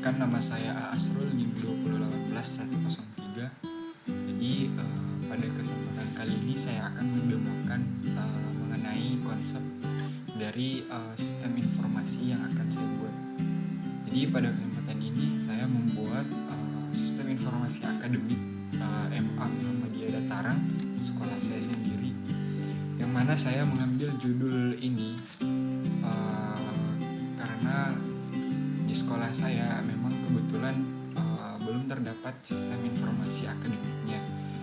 Perkenalkan, nama saya Asrul, NIM 2018103. Jadi pada kesempatan kali ini saya akan mendemokan mengenai konsep dari sistem informasi yang akan saya buat. Jadi pada kesempatan ini saya membuat sistem informasi akademik MA Muhammadiyah Datarang, sekolah saya sendiri, yang mana saya mengambil judul ini karena di sekolah saya memang kebetulan belum terdapat sistem informasi akademiknya.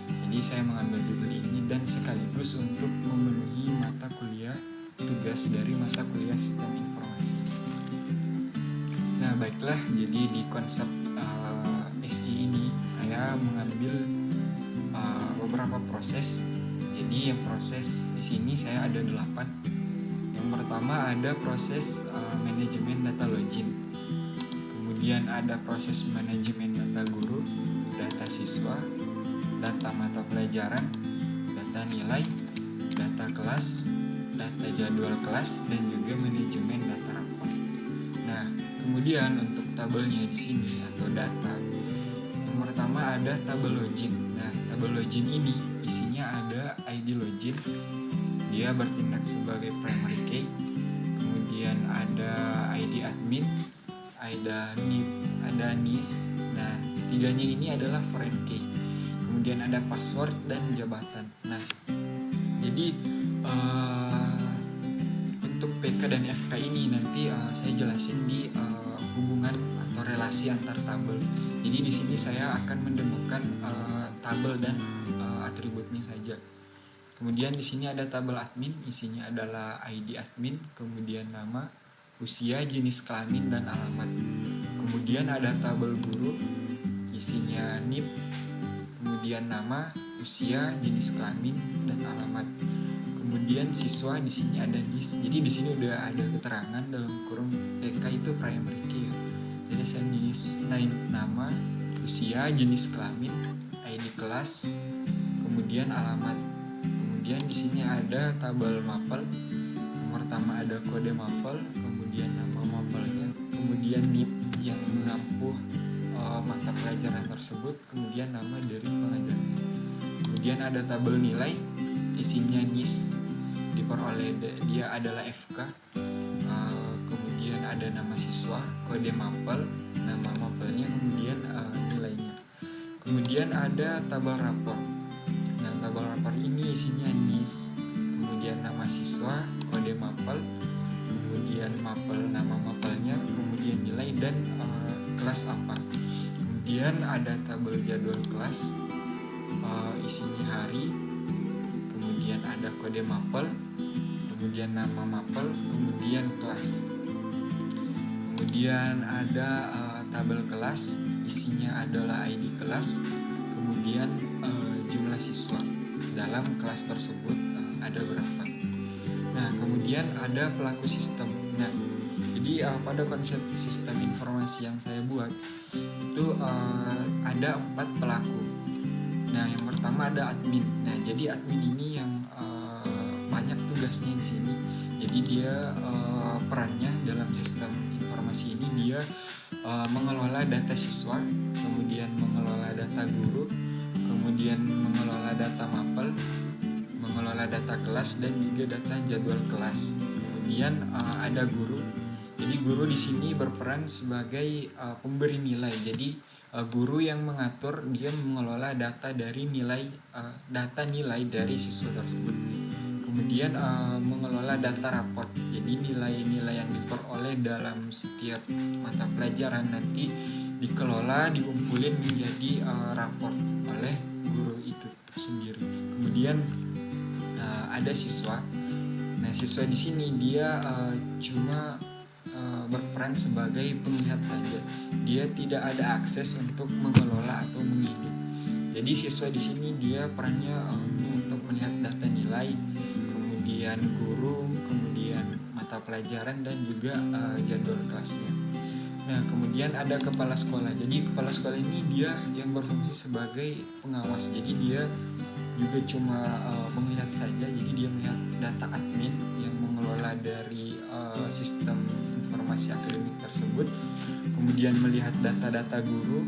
Jadi saya mengambil judul ini dan sekaligus untuk memenuhi mata kuliah tugas dari mata kuliah sistem informasi. Nah baiklah, jadi di konsep SI ini saya mengambil beberapa proses. Jadi yang proses di sini saya ada 8. Yang pertama ada proses manajemen data login. Kemudian ada proses manajemen data guru, data siswa, data mata pelajaran, data nilai, data kelas, data jadwal kelas, dan juga manajemen data rapor. Nah, kemudian untuk tabelnya di sini atau data, yang pertama ada tabel login. Nah, tabel login ini isinya ada ID login, dia bertindak sebagai primary key. Kemudian ada ID admin, ada NIP, ada NIS. Nah, tiganya ini adalah foreign key. Kemudian ada password dan jabatan. Nah, jadi untuk PK dan FK ini nanti saya jelasin di hubungan atau relasi antar tabel. Jadi di sini saya akan mendemokan tabel dan atributnya saja. Kemudian di sini ada tabel admin, isinya adalah ID admin, kemudian nama, usia, jenis kelamin, dan alamat. Kemudian ada tabel guru, isinya NIP, kemudian nama, usia, jenis kelamin, dan alamat. Kemudian siswa, di sini ada NIS. Jadi di sini udah ada keterangan dalam kurung PK itu primary key. Jadi saya NIS, nama, usia, jenis kelamin, ID kelas, kemudian alamat. Kemudian di sini ada tabel mapel. Yang pertama ada kode mapel, kemudian nama mapelnya, kemudian NIP yang menampung mata pelajaran tersebut, kemudian nama dari pengajar. Kemudian ada tabel nilai, isinya NIS, diperoleh dia adalah FK. Kemudian ada nama siswa, kode mapel, nama mapelnya, kemudian nilainya. Kemudian ada tabel rapor. Nah, tabel rapor ini isinya NIS, kemudian nama siswa, kode mapel, kemudian mapel, nama mapelnya, kemudian nilai, dan kelas apa. Kemudian ada tabel jadwal kelas, isinya hari, kemudian ada kode mapel, kemudian nama mapel, kemudian kelas. Kemudian ada tabel kelas, isinya adalah ID kelas, kemudian jumlah siswa dalam kelas tersebut ada berapa. Nah, kemudian ada pelaku sistem. Nah, jadi pada konsep sistem informasi yang saya buat itu ada 4 pelaku. Nah, yang pertama ada admin. Nah, jadi admin ini yang banyak tugasnya di sini. Jadi dia perannya dalam sistem informasi ini dia mengelola data siswa, kemudian mengelola data guru, kemudian mengelola data mapel, mengelola data kelas, dan juga data jadwal kelas. Kemudian ada guru. Jadi guru di sini berperan sebagai pemberi nilai. Jadi guru yang mengatur, dia mengelola data dari data nilai dari siswa tersebut. Kemudian mengelola data raport. Jadi nilai-nilai yang diperoleh dalam setiap mata pelajaran nanti dikelola, dikumpulin menjadi raport oleh guru itu sendiri. Kemudian ada siswa. Nah, siswa di sini dia cuma berperan sebagai penglihat saja. Dia tidak ada akses untuk mengelola atau menghidup. Jadi siswa di sini dia perannya untuk melihat data nilai, kemudian guru, kemudian mata pelajaran, dan juga jadwal kelasnya. Nah, kemudian ada kepala sekolah. Jadi kepala sekolah ini dia yang berfungsi sebagai pengawas. Jadi dia juga cuma melihat saja. Jadi dia melihat data admin yang mengelola dari sistem informasi informasi akademik tersebut, kemudian melihat data-data guru,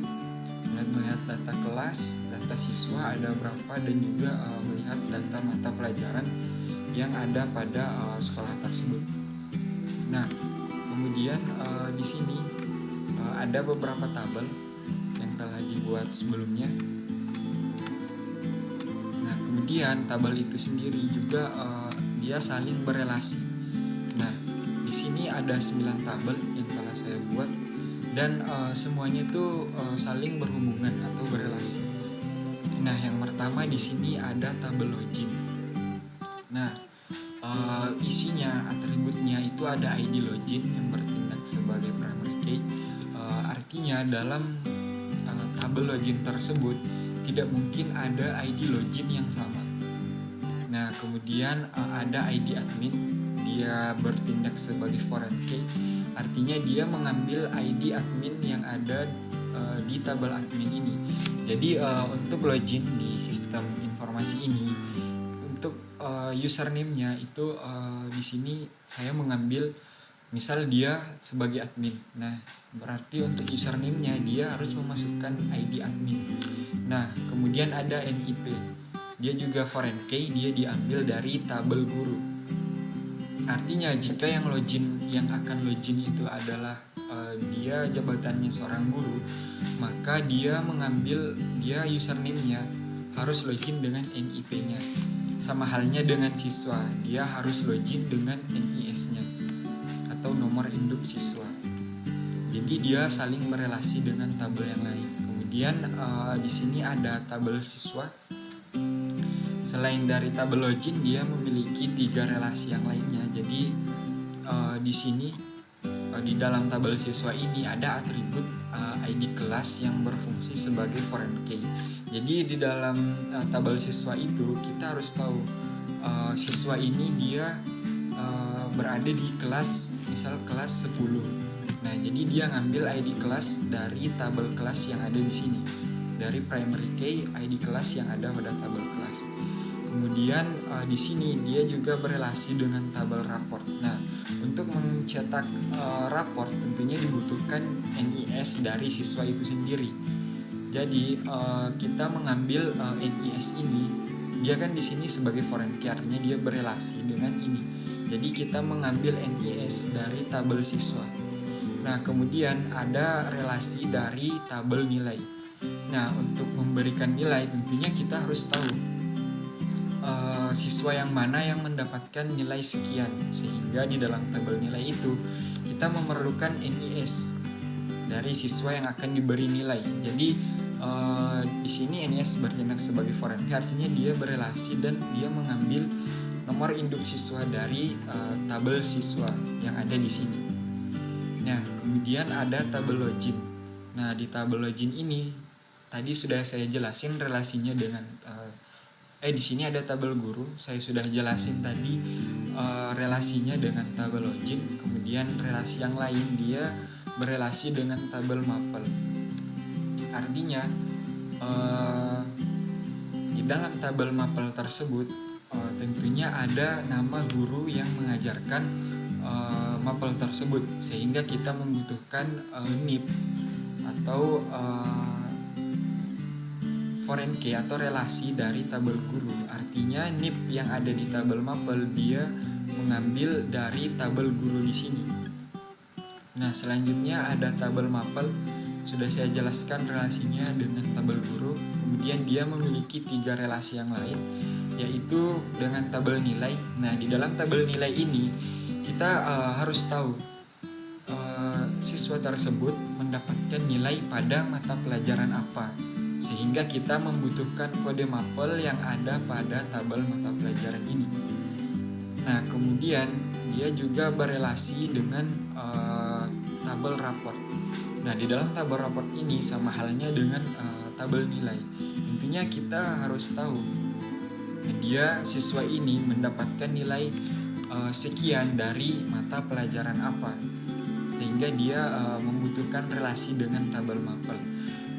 melihat data kelas, data siswa ada berapa, dan juga melihat data mata pelajaran yang ada pada sekolah tersebut. Nah, kemudian di sini ada beberapa tabel yang telah dibuat sebelumnya. Nah, kemudian tabel itu sendiri juga dia saling berelasi. Nah, di sini ada 9 tabel yang telah saya buat, dan semuanya itu saling berhubungan atau berelasi. Nah, yang pertama di sini ada tabel login. Nah, isinya, atributnya itu ada ID login yang bertindak sebagai primary key. Artinya dalam tabel login tersebut tidak mungkin ada ID login yang sama. Nah, kemudian ada ID admin, dia bertindak sebagai foreign key. Artinya dia mengambil ID admin yang ada di tabel admin ini. Jadi untuk login di sistem informasi ini, untuk username-nya itu di sini saya mengambil misal dia sebagai admin. Nah, berarti untuk username-nya dia harus memasukkan ID admin. Nah, kemudian ada NIP. Dia juga foreign key, dia diambil dari tabel guru. Artinya jika yang akan login itu adalah dia jabatannya seorang guru, maka dia username-nya harus login dengan NIP-nya. Sama halnya dengan siswa, dia harus login dengan NIS-nya atau nomor induk siswa. Jadi dia saling berelasi dengan tabel yang lain. Kemudian di sini ada tabel siswa. Selain dari tabel login, dia memiliki 3 relasi yang lainnya. Jadi di sini di dalam tabel siswa ini ada atribut ID kelas yang berfungsi sebagai foreign key. Jadi di dalam tabel siswa itu kita harus tahu siswa ini dia berada di kelas, misal kelas 10. Nah, jadi dia ngambil ID kelas dari tabel kelas yang ada di sini, dari primary key ID kelas yang ada pada tabel kelas. Kemudian di sini dia juga berelasi dengan tabel raport. Nah, untuk mencetak raport tentunya dibutuhkan NIS dari siswa itu sendiri. Jadi kita mengambil NIS ini, dia kan di sini sebagai foreign key, artinya dia berelasi dengan ini. Jadi kita mengambil NIS dari tabel siswa. Nah, kemudian ada relasi dari tabel nilai. Nah, untuk memberikan nilai tentunya kita harus tahu siswa yang mana yang mendapatkan nilai sekian, sehingga di dalam tabel nilai itu kita memerlukan NIS dari siswa yang akan diberi nilai. Jadi di sini NIS bertindak sebagai foreign key, artinya dia berelasi dan dia mengambil nomor induk siswa dari tabel siswa yang ada di sini. Nah, kemudian ada tabel login. Nah, di tabel login ini tadi sudah saya jelasin relasinya dengan di sini ada tabel guru. Saya sudah jelasin tadi relasinya dengan tabel login. Kemudian relasi yang lain dia berelasi dengan tabel mapel. Artinya di dalam tabel mapel tersebut tentunya ada nama guru yang mengajarkan mapel tersebut, sehingga kita membutuhkan NIP atau foreign key atau relasi dari tabel guru. Artinya NIP yang ada di tabel mapel dia mengambil dari tabel guru di sini. Nah, selanjutnya ada tabel mapel. Sudah saya jelaskan relasinya dengan tabel guru. Kemudian dia memiliki 3 relasi yang lain, yaitu dengan tabel nilai. Nah, di dalam tabel nilai ini kita harus tahu siswa tersebut mendapatkan nilai pada mata pelajaran apa, sehingga kita membutuhkan kode mapel yang ada pada tabel mata pelajaran ini. Nah, kemudian dia juga berelasi dengan tabel raport. Nah, di dalam tabel raport ini sama halnya dengan tabel nilai. Intinya kita harus tahu dia siswa ini mendapatkan nilai sekian dari mata pelajaran apa, sehingga dia membutuhkan relasi dengan tabel mapel.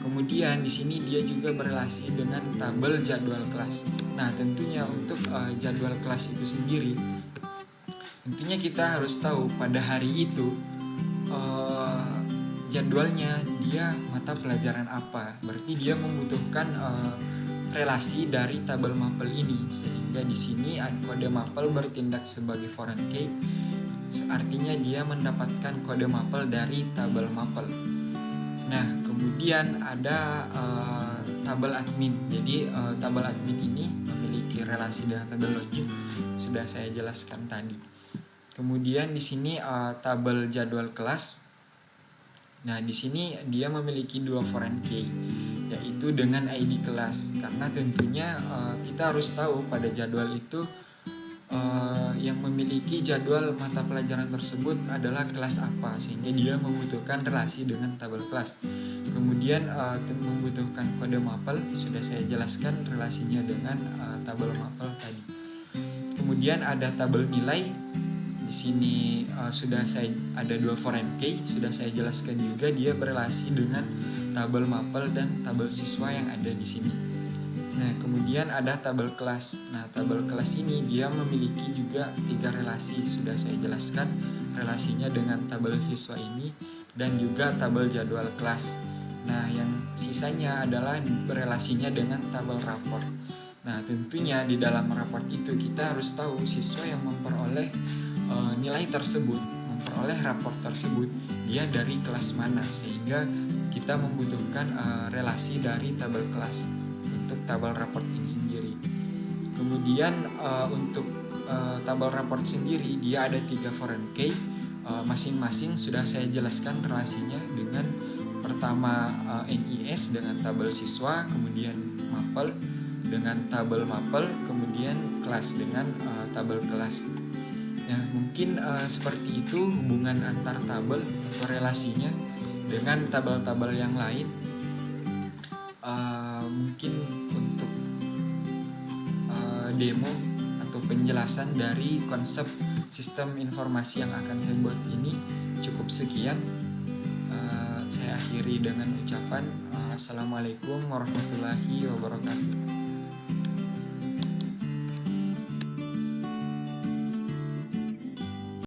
Kemudian di sini dia juga berelasi dengan tabel jadwal kelas. Nah, tentunya untuk jadwal kelas itu sendiri, tentunya kita harus tahu pada hari itu jadwalnya, dia mata pelajaran apa. Berarti dia membutuhkan relasi dari tabel mapel ini, sehingga di sini kode mapel bertindak sebagai foreign key, artinya dia mendapatkan kode mapel dari tabel mapel. Nah, kemudian ada tabel admin. Jadi tabel admin ini memiliki relasi dengan tabel login, sudah saya jelaskan tadi. Kemudian di sini tabel jadwal kelas. Nah, di sini dia memiliki dua foreign key, yaitu dengan ID kelas. Karena tentunya kita harus tahu pada jadwal itu yang memiliki jadwal mata pelajaran tersebut adalah kelas apa, sehingga dia membutuhkan relasi dengan tabel kelas. Kemudian membutuhkan kode mapel, sudah saya jelaskan relasinya dengan tabel mapel tadi. Kemudian ada tabel nilai. Di sini sudah saya ada dua foreign key, sudah saya jelaskan juga, dia berelasi dengan tabel mapel dan tabel siswa yang ada di sini. Nah, kemudian ada tabel kelas. Nah, tabel kelas ini dia memiliki juga 3 relasi, sudah saya jelaskan relasinya dengan tabel siswa ini dan juga tabel jadwal kelas. Nah, yang sisanya adalah berelasinya dengan tabel rapor. Nah, tentunya di dalam raport itu kita harus tahu siswa yang memperoleh nilai tersebut, memperoleh raport tersebut, dia dari kelas mana, sehingga kita membutuhkan relasi dari tabel kelas untuk tabel raport ini sendiri. Kemudian untuk tabel raport sendiri dia ada 3 foreign key, masing-masing sudah saya jelaskan relasinya dengan pertama NIS dengan tabel siswa, kemudian mapel dengan tabel mapel, kemudian kelas dengan tabel kelas. Nah, mungkin seperti itu hubungan antar tabel atau relasinya dengan tabel-tabel yang lain. Mungkin untuk demo atau penjelasan dari konsep sistem informasi yang akan saya buat ini cukup sekian. Saya akhiri dengan ucapan Assalamualaikum warahmatullahi wabarakatuh.